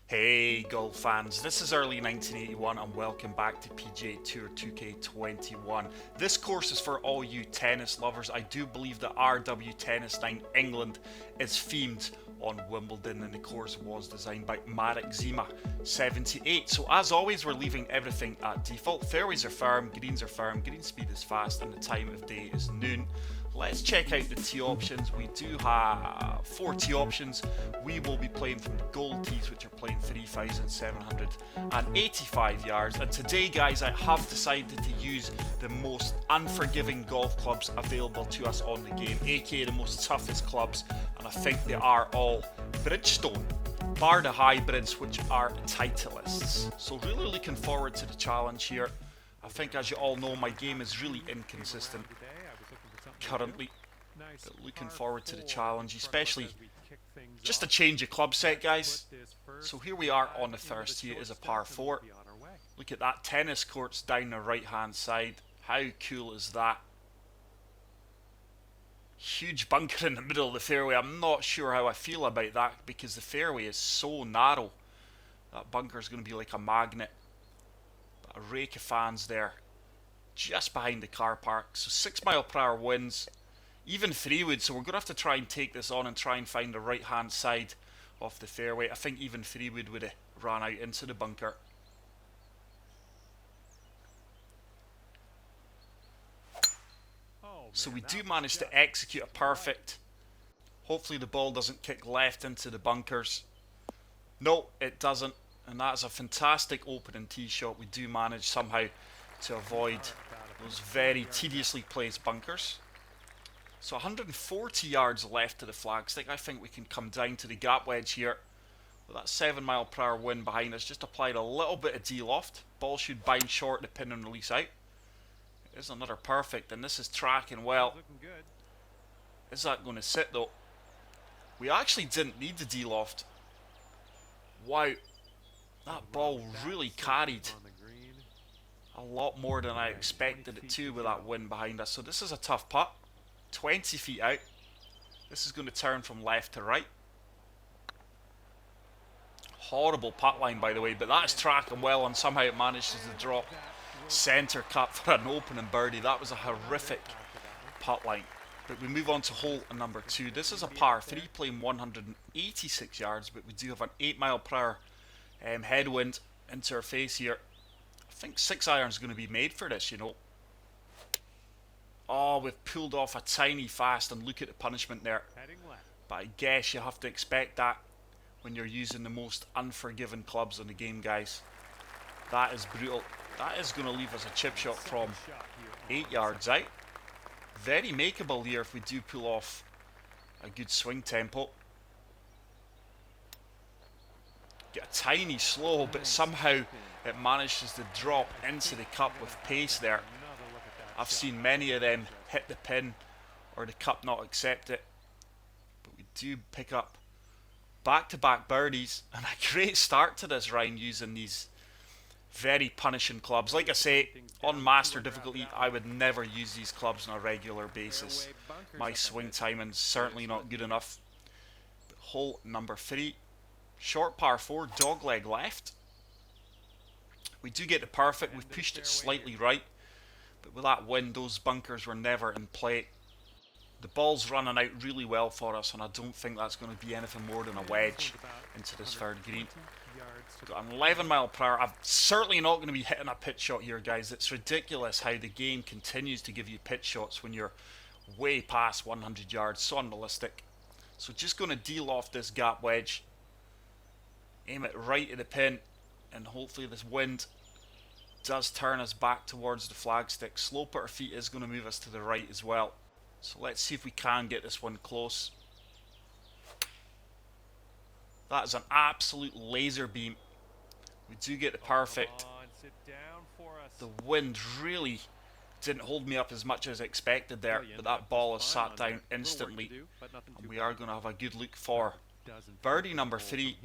Hey golf fans, this is early 1981 and welcome back to PGA Tour 2K21. This course is for all you tennis lovers. I do believe that RW Tennis 9 England is themed on Wimbledon and the course was designed by Marek Zima 78. So as always, we're leaving everything at default. Fairways are firm, green speed is fast and the time of day is noon. Let's check out the tee options. We do have 4 tee options. We will be playing from the gold tees, which are playing 3,785 yards. And today, guys, I have decided to use the most unforgiving golf clubs available to us on the game, aka the most toughest clubs, and I think they are all Bridgestone, bar the hybrids, which are Titleists. So really looking forward to the challenge here. I think, as you all know, my game is really inconsistent currently, but looking forward to the challenge, especially just a change of club set, guys. So here we are on the first tee. It is a par 4. Look at that, tennis courts down the right hand side. How cool is that? Huge bunker in the middle of the fairway. I'm not sure how I feel about that because the fairway is so narrow. That bunker is going to be like a magnet. But a rake of fans there just behind the car park. So 6 mph winds, even 3 wood. So we're going to have to try and take this on and try and find the right hand side of the fairway. I think even 3 wood would have ran out into the bunker. So we do manage to execute a perfect. Hopefully the ball doesn't kick left into the bunkers. No, it doesn't. And that's a fantastic opening tee shot. We do manage somehow to avoid those very tediously placed bunkers. So 140 yards left to the flagstick. I think we can come down to the gap wedge here. With that 7 mph wind behind us, just applied a little bit of D-loft. Ball should bind short the pin and release out. It is another perfect, and this is tracking well. Is that going to sit though? We actually didn't need the D-loft. Wow, that ball really carried a lot more than I expected it to with that wind behind us. So this is a tough putt. 20 feet out. This is going to turn from left to right. Horrible putt line, by the way, but that is tracking well, and somehow it manages to drop centre cut for an opening birdie. That was a horrific putt line. But we move on to hole number 2. This is a par 3 playing 186 yards, but we do have an 8 mph headwind into our face here. I think 6-iron is going to be made for this, you know. Oh, we've pulled off a tiny fast, and look at the punishment there. But I guess you have to expect that when you're using the most unforgiving clubs in the game, guys. That is brutal. That is going to leave us a chip shot from 8 yards out. Very makeable here if we do pull off a good swing tempo. Get a tiny slow, but somehow it manages to drop into the cup with pace there. I've seen many of them hit the pin or the cup not accept it. But we do pick up back-to-back birdies and a great start to this round using these very punishing clubs. Like I say, on master difficulty, I would never use these clubs on a regular basis. My swing timing's certainly not good enough. But hole number 3, short par 4, dogleg left. We do get the perfect. We've pushed it slightly right, but with that wind, those bunkers were never in play. The ball's running out really well for us, and I don't think that's going to be anything more than a wedge into this third green. Got an 11 mph. I'm certainly not going to be hitting a pitch shot here, guys. It's ridiculous how the game continues to give you pitch shots when you're way past 100 yards. So unrealistic. So just going to de-loft this gap wedge. Aim it right at the pin, and hopefully this wind does turn us back towards the flagstick. Slope at our feet is going to move us to the right as well. So let's see if we can get this one close. That is an absolute laser beam. We do get the perfect. The wind really didn't hold me up as much as expected there, but that ball is sat down instantly, and we are going to have a good look for birdie number 3.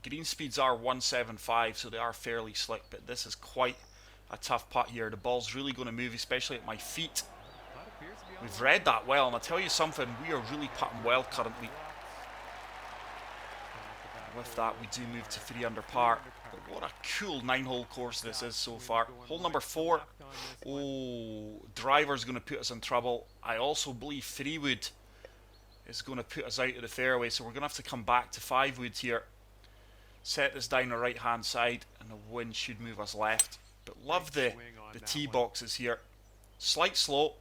Green speeds are 175, so they are fairly slick, but this is quite a tough putt here. The ball's really going to move, especially at my feet. We've read that well, and I'll tell you something, we are really putting well currently. With that, we do move to 3 under par. But what a cool 9-hole course this is so far. Hole number 4. Oh, driver's going to put us in trouble. I also believe 3-wood is going to put us out of the fairway, so we're going to have to come back to 5-wood here. Set this down the right hand side, and the wind should move us left. But love the tee boxes here. Slight slope.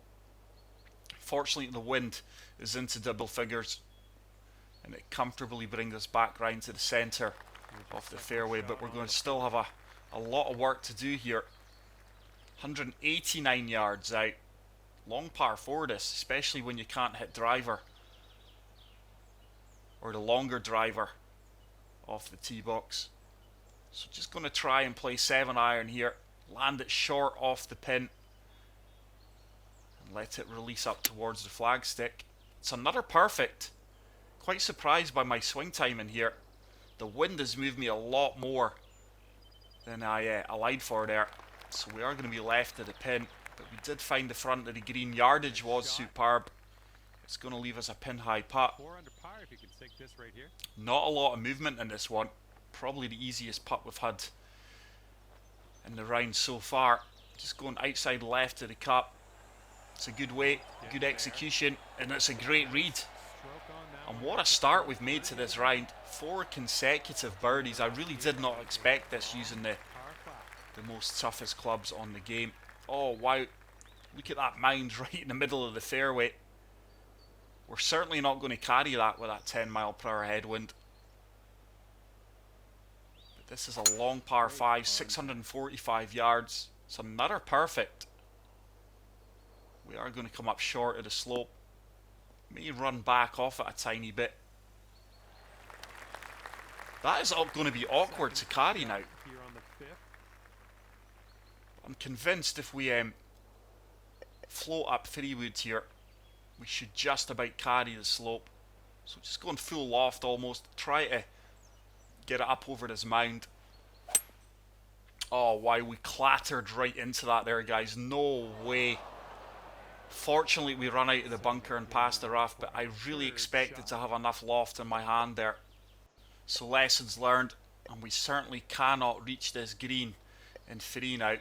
Fortunately, the wind is into double figures, and it comfortably brings us back round to the centre of the fairway. But we're going to still have a lot of work to do here. 189 yards out. Long par 4 this, especially when you can't hit driver, or the longer driver off the tee box. So just going to try and play 7-iron here. Land it short off the pin and let it release up towards the flagstick. It's another perfect. Quite surprised by my swing time in here. The wind has moved me a lot more than I allied for there. So we are going to be left of the pin, but we did find the front of the green. Yardage was superb. It's going to leave us a pin high putt. Not a lot of movement in this one. Probably the easiest putt we've had in the round so far. Just going outside left of the cup. It's a good weight, good execution, and it's a great read. And what a start we've made to this round. 4 consecutive birdies. I really did not expect this using the most toughest clubs on the game. Oh wow, look at that mound right in the middle of the fairway. We're certainly not going to carry that with that 10-mile-per-hour headwind. But this is a long par 5, 645 yards. It's another perfect. We are going to come up short of the slope. May run back off it a tiny bit. That is going to be awkward to carry now. I'm convinced if we float up 3-wood here, we should just about carry the slope. So just going full loft almost. Try to get it up over this mound. Oh wow, we clattered right into that there, guys. No way. Fortunately, we run out of the bunker and past the rough, but I really expected to have enough loft in my hand there. So lessons learned, and we certainly cannot reach this green in 3 now.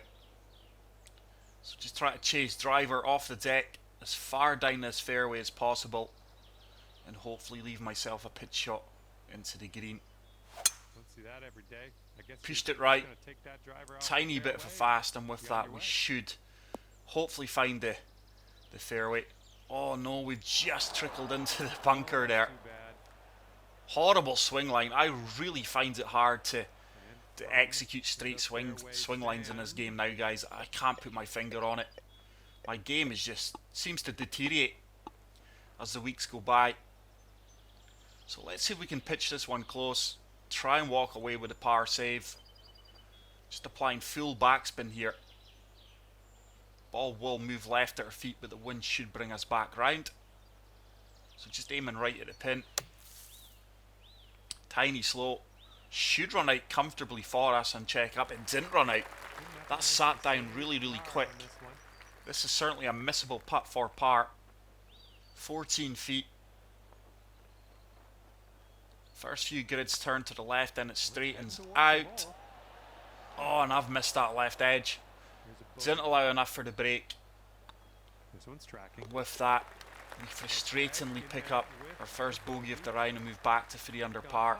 So just try to chase driver off the deck as far down this fairway as possible, and hopefully leave myself a pitch shot into the green. Pushed it right, tiny bit of a fast, and with that we should hopefully find the fairway. Oh no, we've just trickled into the bunker there. Horrible swing line. I really find it hard to execute straight swing lines in this game now, guys. I can't put my finger on it. My game is just seems to deteriorate as the weeks go by. So let's see if we can pitch this one close. Try and walk away with a par save. Just applying full backspin here. Ball will move left at our feet, but the wind should bring us back round. So just aiming right at the pin. Tiny slope. Should run out comfortably for us and check up. It didn't run out. That sat down really quick. This is certainly a missable putt for par. 14 feet. First few grids turn to the left, then it straightens out. Oh, and I've missed that left edge. Didn't allow enough for the break. With that, we frustratingly pick up our first bogey of the round and move back to 3 under par.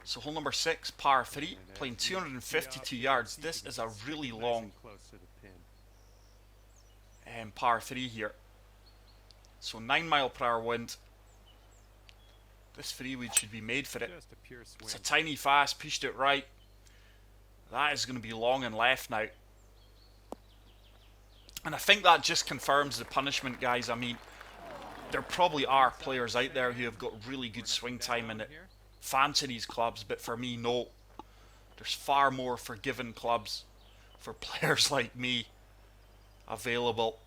So hole number 6, par 3, playing 252 yards. This is a really long par 3 here. So 9-mile-per-hour wind. This 3-wood should be made for it. It's a tiny fast, pushed it right. That is going to be long and left now. And I think that just confirms the punishment, guys. I mean, there probably are players out there who have got really good swing time and fancy these clubs, but for me, no. There's far more forgiven clubs for players like me available.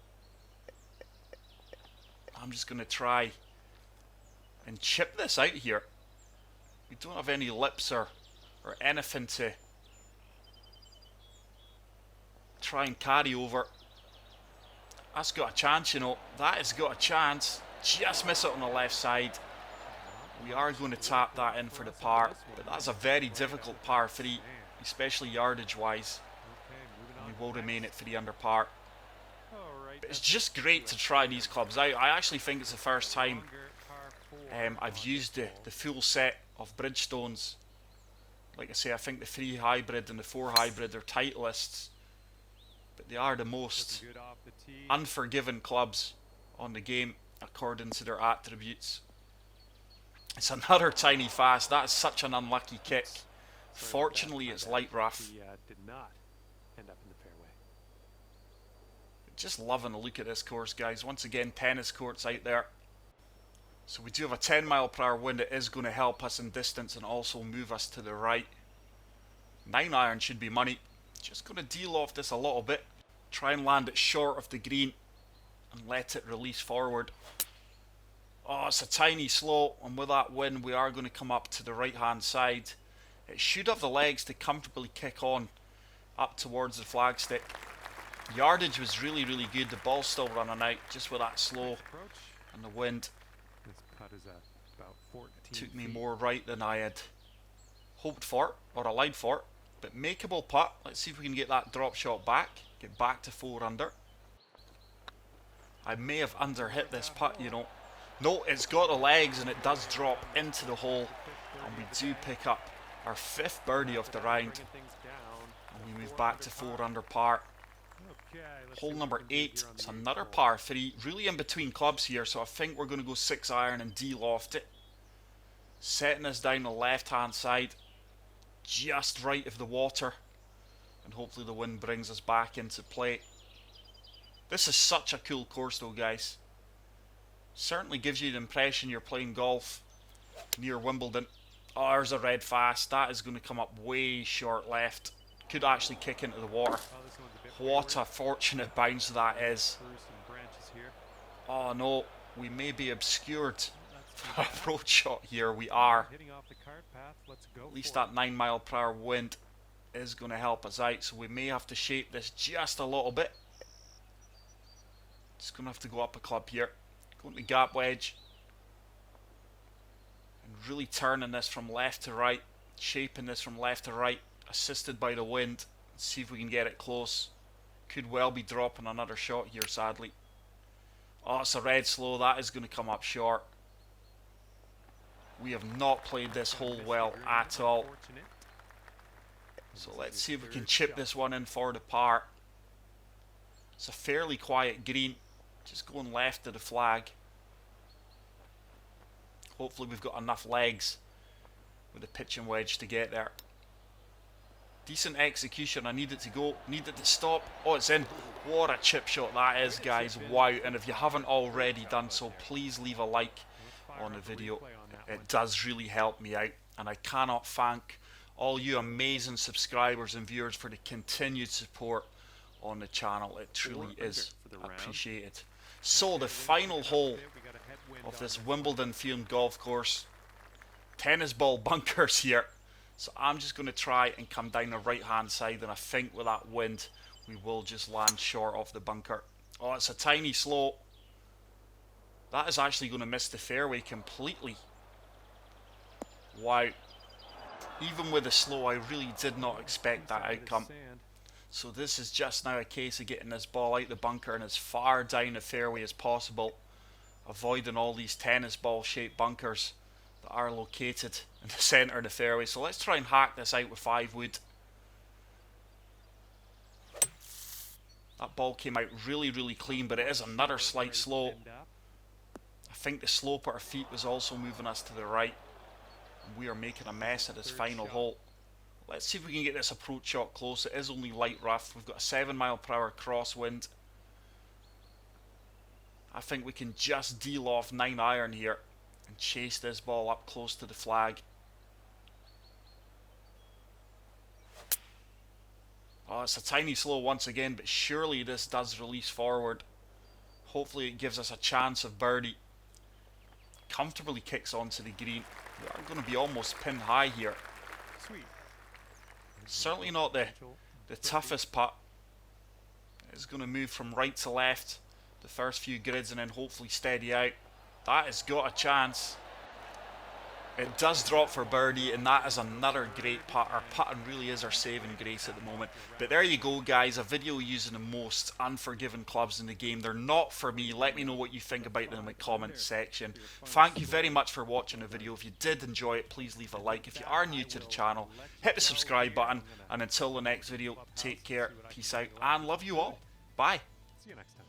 I'm just going to try and chip this out here. We don't have any lips or anything to try and carry over. That's got a chance, you know. That has got a chance. Just miss it on the left side. We are going to tap that in for the par, but that's a very difficult par 3, especially yardage wise. We will remain at 3 under par. But it's just great to try these clubs out. I actually think it's the first time I've used the full set of Bridgestones. Like I say, I think the 3 hybrid and the 4 hybrid are Titleists, but they are the most unforgiving clubs on the game according to their attributes. It's another tiny fast. That is such an unlucky kick. Fortunately, it's light rough. Just loving the look at this course, guys. Once again, tennis courts out there. So we do have a 10 mile per hour wind. It is going to help us in distance and also move us to the right. 9 iron should be money. Just going to deal off this a little bit. Try and land it short of the green and let it release forward. Oh, it's a tiny slow, and with that wind we are going to come up to the right hand side. It should have the legs to comfortably kick on up towards the flagstick. Yardage was really good. The ball's still running out just with that slow and the wind. It took me more right than I had hoped for or allowed for, but makeable putt. Let's see if we can get that drop shot back, get back to 4 under. I may have underhit this putt, you know. No, it's got the legs and it does drop into the hole, and we do pick up our 5th birdie of the round, and we move back to 4 under par. Hole number 8, it's another par 3, really in between clubs here, so I think we're going to go 6 iron and de-loft it. Setting us down the left hand side, just right of the water, and hopefully the wind brings us back into play. This is such a cool course though, guys. Certainly gives you the impression you're playing golf near Wimbledon. Oh, there's a red fast. That is going to come up way short left. Could actually kick into the water. What a fortunate bounce that is. Oh no, we may be obscured for approach shot here. We are. At least that 9 mile per hour wind is going to help us out, so we may have to shape this just a little bit. Just going to have to go up a club here. Going to the gap wedge. And really turning this from left to right. Shaping this from left to right. Assisted by the wind. Let's see if we can get it close. Could well be dropping another shot here, sadly. Oh, it's a red slow. That is going to come up short. We have not played this hole well at all. So let's see if we can chip this one in for the par. It's a fairly quiet green. Just going left of the flag. Hopefully we've got enough legs with the pitching wedge to get there. Decent execution. I need it to go. Need it to stop. Oh, it's in. What a chip shot that is, guys. Wow. And if you haven't already done so, please leave a like on the video. It does really help me out. And I cannot thank all you amazing subscribers and viewers for the continued support on the channel. It truly is appreciated. So the final hole of this Wimbledon themed golf course. Tennis ball bunkers here. So I'm just going to try and come down the right hand side, and I think with that wind we will just land short of the bunker. Oh, it's a tiny slow. That is actually going to miss the fairway completely. Wow. Even with the slow, I really did not expect that outcome. So this is just now a case of getting this ball out the bunker and as far down the fairway as possible, avoiding all these tennis ball shaped bunkers that are located in the centre of the fairway. So let's try and hack this out with 5 wood. That ball came out really clean, but it is another slight slow. I think the slope at our feet was also moving us to the right, and we are making a mess of this final hole. Let's see if we can get this approach shot close. It is only light rough. We've got a 7 mile per hour crosswind. I think we can just deal off 9 iron here and chase this ball up close to the flag. Oh, it's a tiny slow once again, but surely this does release forward. Hopefully it gives us a chance of birdie. Comfortably kicks onto the green. We are going to be almost pin high here. Certainly not the toughest putt. It's going to move from right to left the first few grids and then hopefully steady out. That has got a chance. It does drop for birdie, and that is another great putt. Our putting really is our saving grace at the moment. But there you go, guys, a video using the most unforgiving clubs in the game. They're not for me. Let me know what you think about them in the comments section. Thank you very much for watching the video. If you did enjoy it, please leave a like. If you are new to the channel, hit the subscribe button. And until the next video, take care, peace out, and love you all. Bye. See you next time.